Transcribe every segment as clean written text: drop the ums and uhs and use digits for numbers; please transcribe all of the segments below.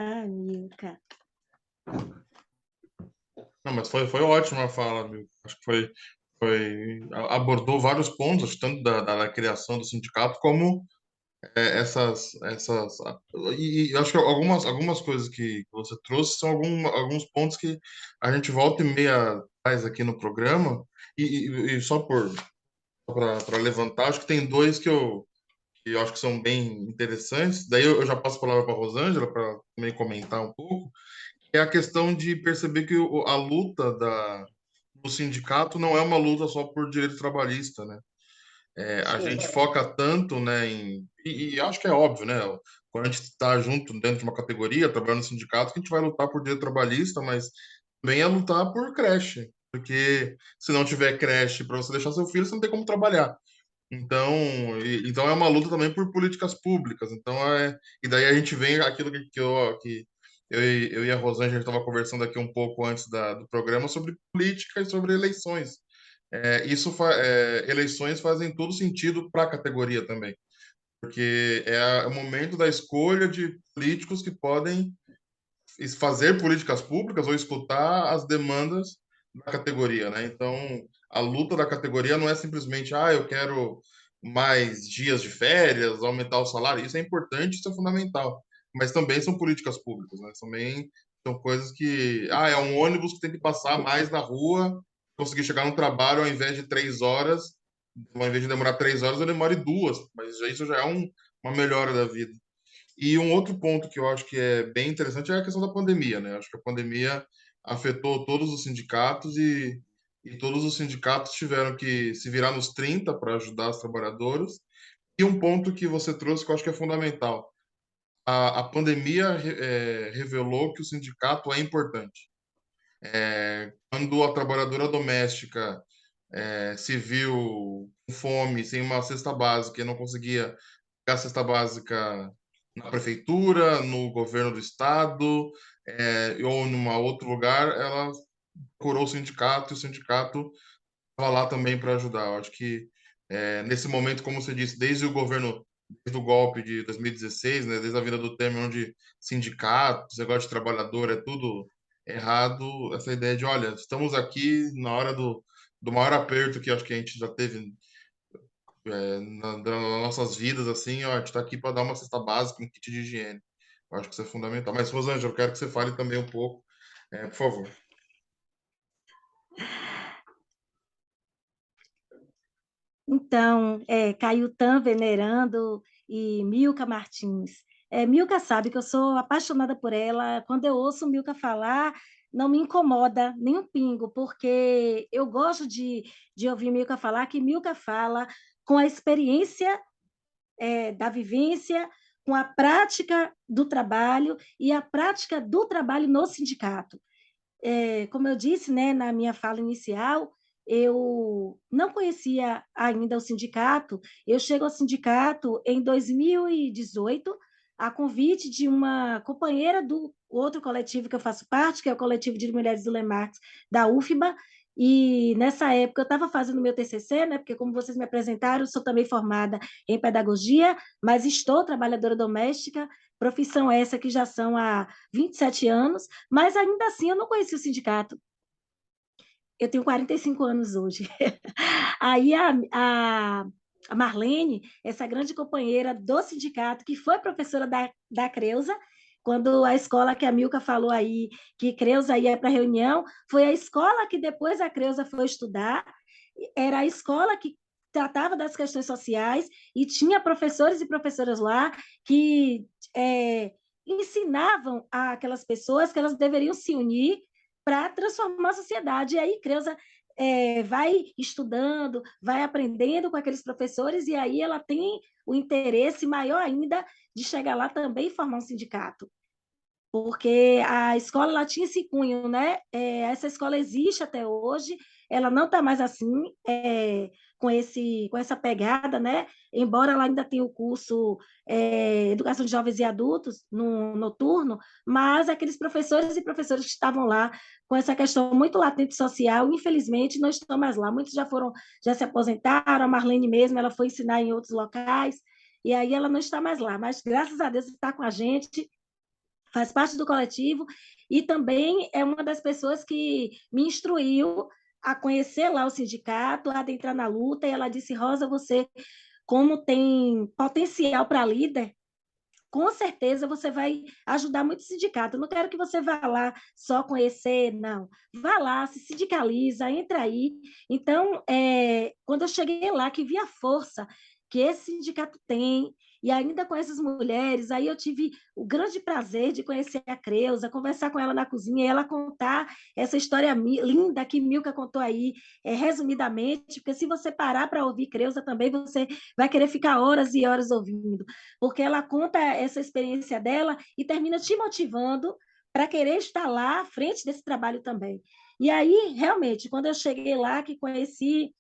Ah, Milka. Não, mas foi ótima a fala, meu. Acho que abordou vários pontos, tanto da criação do sindicato, como essas. E eu acho que algumas coisas que você trouxe são alguns pontos que a gente volta e meia traz aqui no programa, e só para levantar, acho que tem dois que eu acho que são bem interessantes. Daí eu já passo a palavra para a Rosângela para também comentar um pouco, que é a questão de perceber que a luta do sindicato não é uma luta só por direito trabalhista, né? A Sim, gente foca tanto, né, e acho que é óbvio, né? Quando a gente está junto dentro de uma categoria, trabalhando no sindicato, que a gente vai lutar por direito trabalhista, mas também é lutar por creche, porque se não tiver creche para você deixar seu filho, você não tem como trabalhar. Então, então é uma luta também por políticas públicas. Então e daí a gente vem aquilo que eu e a Rosângela estava conversando aqui um pouco antes do programa sobre política e sobre eleições. Eleições fazem todo sentido para a categoria também, porque é o momento da escolha de políticos que podem fazer políticas públicas ou escutar as demandas da categoria, né? Então, a luta da categoria não é simplesmente, eu quero mais dias de férias, aumentar o salário. Isso é importante, isso é fundamental. Mas também são políticas públicas, né? Também são coisas que, é um ônibus que tem que passar mais na rua, conseguir chegar no trabalho ao invés de 3 horas, ao invés de demorar 3 horas, eu demore 2. Mas isso já é uma melhora da vida. E um outro ponto que eu acho que é bem interessante é a questão da pandemia, né? Acho que a pandemia afetou todos os sindicatos e todos os sindicatos tiveram que se virar nos 30 para ajudar os trabalhadores. E um ponto que você trouxe que eu acho que é fundamental. A pandemia revelou que o sindicato é importante. Quando a trabalhadora doméstica se viu com fome, sem uma cesta básica e não conseguia pegar a cesta básica na prefeitura, no governo do estado, ou em outro lugar, ela procurou o sindicato e o sindicato estava lá também para ajudar. Eu acho que nesse momento, como você disse, desde o golpe de 2016, né, desde a vida do Temer, onde sindicatos, negócio de trabalhador é tudo errado, essa ideia de, olha, estamos aqui na hora do maior aperto que acho que a gente já teve nas nossas vidas, assim, ó, a gente está aqui para dar uma cesta básica, um kit de higiene. Eu acho que isso é fundamental. Mas, Rosângela, eu quero que você fale também um pouco, por favor. então, Caiutan Venerando e Milka Martins. Milka sabe que eu sou apaixonada por ela. Quando eu ouço Milka falar, não me incomoda nem um pingo, porque eu gosto de ouvir Milka falar, que Milka fala com a experiência da vivência, com a prática do trabalho e a prática do trabalho no sindicato. Como eu disse, né, na minha fala inicial, eu não conhecia ainda o sindicato. Eu chego ao sindicato em 2018, a convite de uma companheira do outro coletivo que eu faço parte, que é o coletivo de mulheres do Lemarx, da UFBA, e nessa época eu estava fazendo meu TCC, né, porque como vocês me apresentaram, eu sou também formada em pedagogia, mas estou trabalhadora doméstica, profissão essa que já são há 27 anos, mas ainda assim eu não conheci o sindicato. Eu tenho 45 anos hoje. Aí a Marlene, essa grande companheira do sindicato, que foi professora da Creuza, quando a escola que a Milka falou aí, que Creuza ia para a reunião, foi a escola que depois a Creuza foi estudar, era a escola que tratava das questões sociais e tinha professores e professoras lá que ensinavam aquelas pessoas que elas deveriam se unir para transformar a sociedade. E aí Creuza vai estudando, vai aprendendo com aqueles professores, e aí ela tem o interesse maior ainda de chegar lá também e formar um sindicato. Porque a escola ela tinha esse cunho, né? Essa escola existe até hoje, ela não está mais assim, com essa pegada, né? Embora ela ainda tenha o curso Educação de Jovens e Adultos no noturno, mas aqueles professores e professoras que estavam lá com essa questão muito latente social, infelizmente não estão mais lá. Muitos já se aposentaram, a Marlene mesmo, ela foi ensinar em outros locais, e aí ela não está mais lá, mas graças a Deus está com a gente faz parte do coletivo e também é uma das pessoas que me instruiu a conhecer lá o sindicato, a adentrar na luta, e ela disse: Rosa, você, como tem potencial para líder, com certeza você vai ajudar muito o sindicato. Eu não quero que você vá lá só conhecer, não. Vá lá, se sindicaliza, entra aí. Então, quando eu cheguei lá, que vi a força que esse sindicato tem, e ainda com essas mulheres, aí eu tive o grande prazer de conhecer a Creuza, conversar com ela na cozinha, e ela contar essa história linda que Milka contou aí, resumidamente, porque se você parar para ouvir Creuza também, você vai querer ficar horas e horas ouvindo, porque ela conta essa experiência dela e termina te motivando para querer estar lá à frente desse trabalho também. E aí, realmente, quando eu cheguei lá, que conheci,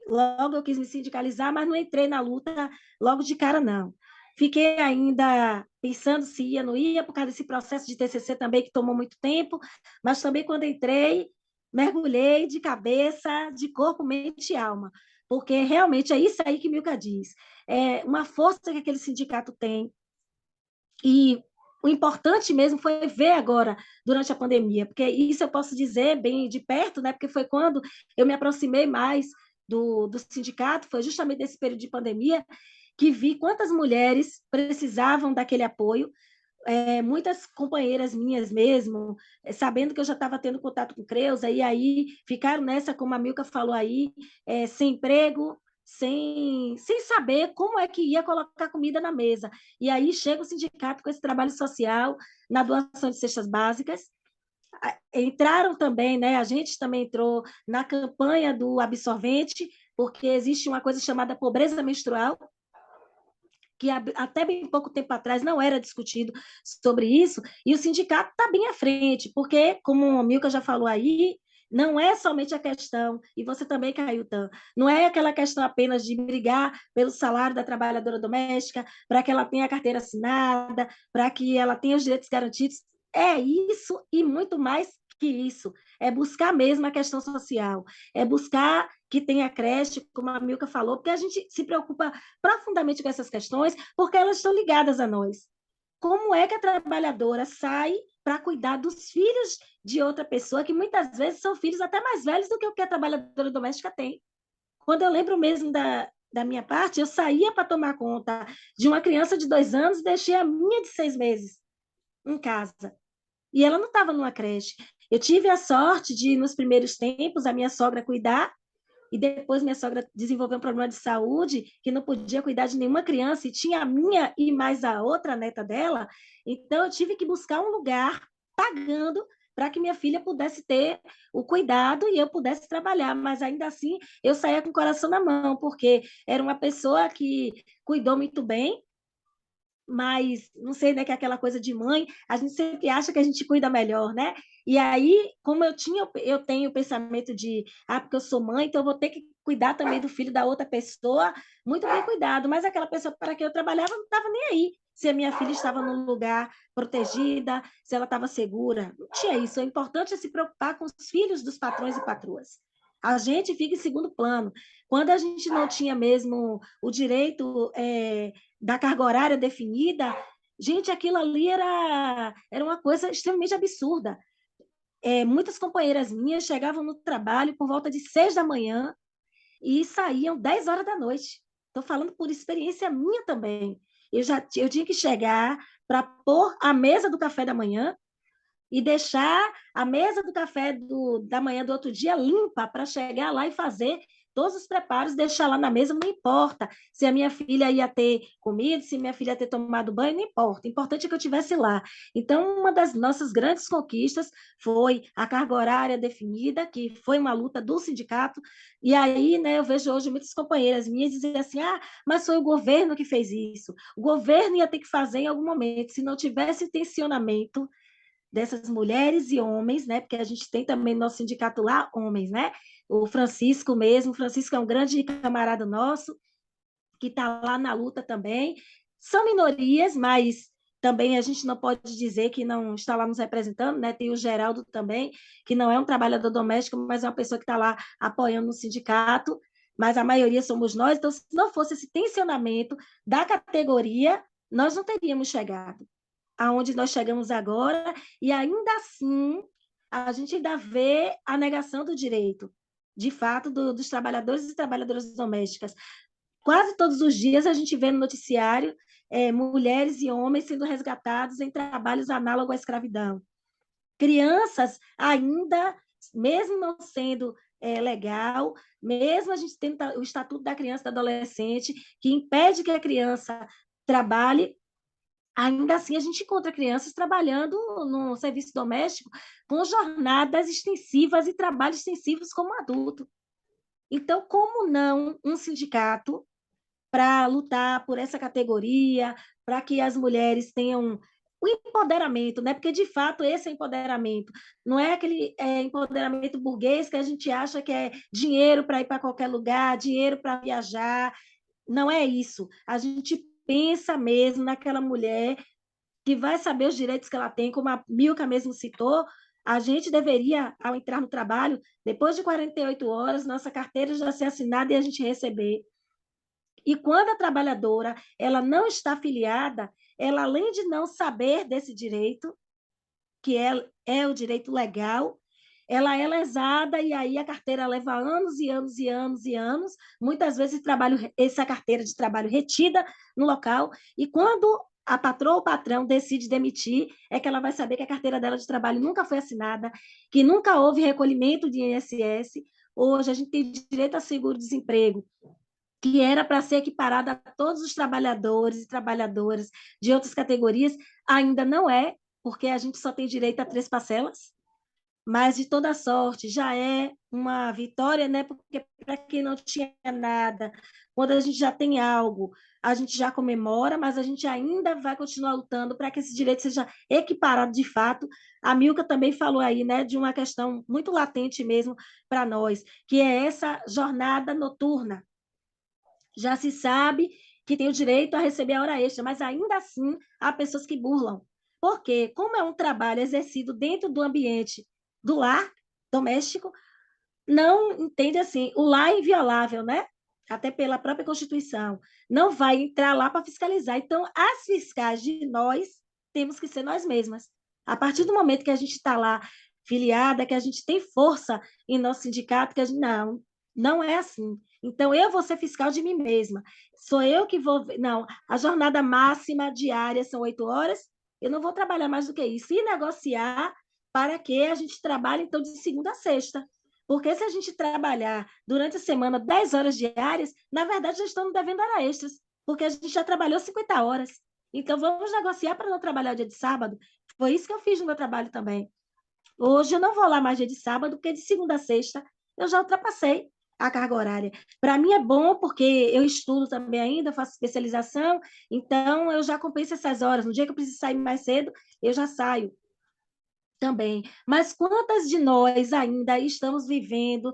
logo eu quis me sindicalizar, mas não entrei na luta logo de cara, não. Fiquei ainda pensando se ia ou não ia, por causa desse processo de TCC também, que tomou muito tempo, mas também quando entrei, mergulhei de cabeça, de corpo, mente e alma, porque realmente é isso aí que Milka diz. É uma força que aquele sindicato tem, e o importante mesmo foi ver agora, durante a pandemia, porque isso eu posso dizer bem de perto, né? Porque foi quando eu me aproximei mais do sindicato, foi justamente nesse período de pandemia, que vi quantas mulheres precisavam daquele apoio. Muitas companheiras minhas mesmo, sabendo que eu já estava tendo contato com o Creuza, e aí ficaram nessa, como a Milka falou aí, sem emprego, sem saber como é que ia colocar comida na mesa. E aí chega o sindicato com esse trabalho social na doação de cestas básicas. Entraram também, né? A gente também entrou na campanha do absorvente, porque existe uma coisa chamada pobreza menstrual, que até bem pouco tempo atrás não era discutido sobre isso, e o sindicato está bem à frente, porque, como a Milka já falou aí, não é somente a questão, e você também, Cailton, não é aquela questão apenas de brigar pelo salário da trabalhadora doméstica, para que ela tenha a carteira assinada, para que ela tenha os direitos garantidos. É isso e muito mais que isso. É buscar mesmo a questão social, é buscar que tenha creche, como a Milka falou, porque a gente se preocupa profundamente com essas questões, porque elas estão ligadas a nós. Como é que a trabalhadora sai para cuidar dos filhos de outra pessoa, que muitas vezes são filhos até mais velhos do que o que a trabalhadora doméstica tem? Quando eu lembro mesmo da minha parte, eu saía para tomar conta de uma criança de 2 anos e deixei a minha de 6 meses em casa. E ela não estava numa creche. Eu tive a sorte de, nos primeiros tempos, a minha sogra cuidar, e depois minha sogra desenvolveu um problema de saúde, que não podia cuidar de nenhuma criança, e tinha a minha e mais a outra neta dela, então eu tive que buscar um lugar pagando para que minha filha pudesse ter o cuidado e eu pudesse trabalhar, mas ainda assim eu saía com o coração na mão, porque era uma pessoa que cuidou muito bem, mas não sei, né, que é aquela coisa de mãe, a gente sempre acha que a gente cuida melhor, né? E aí, como eu tenho o pensamento de, porque eu sou mãe, então eu vou ter que cuidar também do filho da outra pessoa, muito bem cuidado, mas aquela pessoa para quem eu trabalhava não estava nem aí se a minha filha estava num lugar protegida, se ela estava segura, não tinha isso. O importante é se preocupar com os filhos dos patrões e patroas. A gente fica em segundo plano. Quando a gente não tinha mesmo o direito da carga horária definida, gente, aquilo ali era uma coisa extremamente absurda. Muitas companheiras minhas chegavam no trabalho por volta de 6 da manhã e saíam 10 horas da noite. Estou falando por experiência minha também. Eu tinha que chegar para pôr a mesa do café da manhã e deixar a mesa do café da manhã do outro dia limpa para chegar lá e fazer todos os preparos, deixar lá na mesa, não importa se a minha filha ia ter comido, se minha filha ia ter tomado banho, não importa. O importante é que eu estivesse lá. Então, uma das nossas grandes conquistas foi a carga horária definida, que foi uma luta do sindicato. E aí, né, eu vejo hoje muitas companheiras minhas dizendo assim: mas foi o governo que fez isso. O governo ia ter que fazer em algum momento. Se não tivesse tensionamento dessas mulheres e homens, né? Porque a gente tem também no nosso sindicato lá homens, né? O Francisco mesmo, o Francisco é um grande camarada nosso, que está lá na luta também. São minorias, mas também a gente não pode dizer que não está lá nos representando, né? Tem o Geraldo também, que não é um trabalhador doméstico, mas é uma pessoa que está lá apoiando o sindicato, mas a maioria somos nós. Então, se não fosse esse tensionamento da categoria, nós não teríamos chegado. aonde nós chegamos agora, e ainda assim a gente ainda vê a negação do direito, de fato, dos trabalhadores e trabalhadoras domésticas. Quase todos os dias a gente vê no noticiário mulheres e homens sendo resgatados em trabalhos análogos à escravidão. Crianças ainda, mesmo não sendo legal, mesmo a gente tendo o Estatuto da Criança e do Adolescente, que impede que a criança trabalhe, ainda assim a gente encontra crianças trabalhando no serviço doméstico com jornadas extensivas e trabalhos extensivos como adulto. Então, como não um sindicato para lutar por essa categoria, para que as mulheres tenham o empoderamento, né? Porque de fato esse é empoderamento, não é aquele empoderamento burguês que a gente acha que é dinheiro para ir para qualquer lugar, dinheiro para viajar, não é isso. A gente pensa mesmo naquela mulher que vai saber os direitos que ela tem, como a Milka mesmo citou. A gente deveria, ao entrar no trabalho, depois de 48 horas, nossa carteira já ser assinada e a gente receber. E quando a trabalhadora ela não está afiliada, ela, além de não saber desse direito, que é o direito legal, ela é lesada e aí a carteira leva anos e anos e anos e anos, muitas vezes essa carteira de trabalho retida no local, e quando a patroa ou o patrão decide demitir, é que ela vai saber que a carteira dela de trabalho nunca foi assinada, que nunca houve recolhimento de INSS. Hoje a gente tem direito a seguro-desemprego, que era para ser equiparada a todos os trabalhadores e trabalhadoras de outras categorias, ainda não é, porque a gente só tem direito a 3 parcelas, mas de toda sorte já é uma vitória, né? Porque para quem não tinha nada, quando a gente já tem algo, a gente já comemora, mas a gente ainda vai continuar lutando para que esse direito seja equiparado de fato. A Milka também falou aí, né, de uma questão muito latente mesmo para nós, que é essa jornada noturna. Já se sabe que tem o direito a receber a hora extra, mas ainda assim há pessoas que burlam. Porque, como é um trabalho exercido dentro do ambiente do lar doméstico, não entende assim, o lar é inviolável, né? Até pela própria Constituição. Não vai entrar lá para fiscalizar. Então, as fiscais de nós temos que ser nós mesmas. A partir do momento que a gente está lá filiada, que a gente tem força em nosso sindicato, que a gente, não é assim. Então, eu vou ser fiscal de mim mesma. Sou eu que vou. Não, a jornada máxima diária são 8 horas, eu não vou trabalhar mais do que isso. E negociar para que a gente trabalhe, então, de segunda a sexta. Porque se a gente trabalhar durante a semana 10 horas diárias, na verdade, já estamos devendo hora extras, porque a gente já trabalhou 50 horas. Então, vamos negociar para não trabalhar dia de sábado. Foi isso que eu fiz no meu trabalho também. Hoje eu não vou lá mais dia de sábado, porque de segunda a sexta eu já ultrapassei a carga horária. Para mim é bom, porque eu estudo também ainda, faço especialização, então eu já compenso essas horas. No dia que eu preciso sair mais cedo, eu já saio também. Mas quantas de nós ainda estamos vivendo